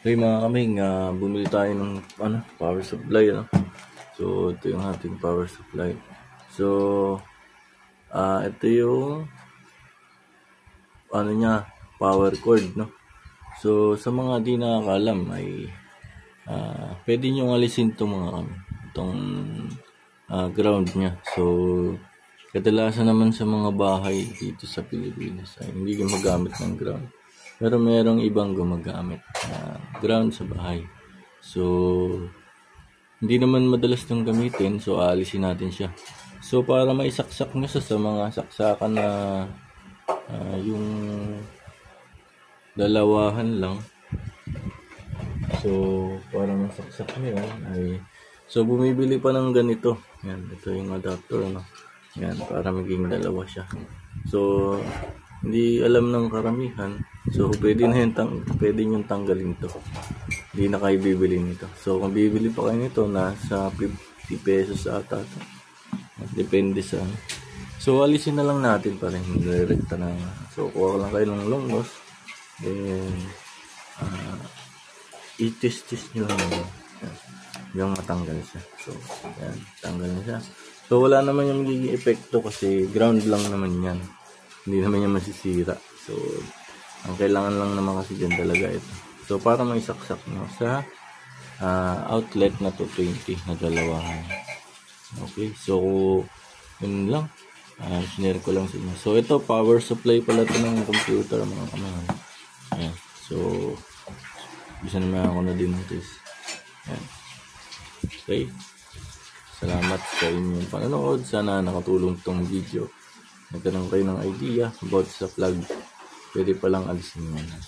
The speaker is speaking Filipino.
Okay mga kaming, bumili tayo ng power supply. So ito yung ating power supply. So ito yung power cord, no. So sa mga di nakakalam ay pwede nyo alisin to mga kami, itong ground nya. So kadalasan naman sa mga bahay dito sa Pilipinas ay hindi gumagamit ng ground, pero merong ibang gumagamit ground sa bahay. So hindi naman madalas nang gamitin, so aalisin natin siya. So para maisaksak nyo sa mga saksakan na yung dalawahan lang, so para masaksak nyo ay so bumibili pa ng ganito. Yan, ito yung adapter, yan, para maging dalawa siya. So hindi alam ng karamihan, so pwede nyo tanggalin to, hindi na kayo bibili nito. So kung bibili pa kayo nito, nasa 50 pesos ata, depende sa so alisin na lang natin para hindi direkta na. So kuha lang kayo ng long nose, then i-test nyo lang yung matanggal siya. So yan, tanggal na siya. So wala naman yung magiging epekto kasi ground lang naman yan, hindi naman yan masisira. So ang kailangan lang naman kasi dyan talaga ito. So para may saksak nyo sa outlet na 220 na dalawahan. Okay, so yun lang, sinare ko lang sa inyo. So ito, power supply pala ito ng computer mga kamahan. Ayan, so bisa naman ako na din notice. Ayan. Okay, salamat sa inyong panonood. Sana nakatulong itong video. Nagkaroon kayo ng idea about sa plug, pwede palang alisin mo na.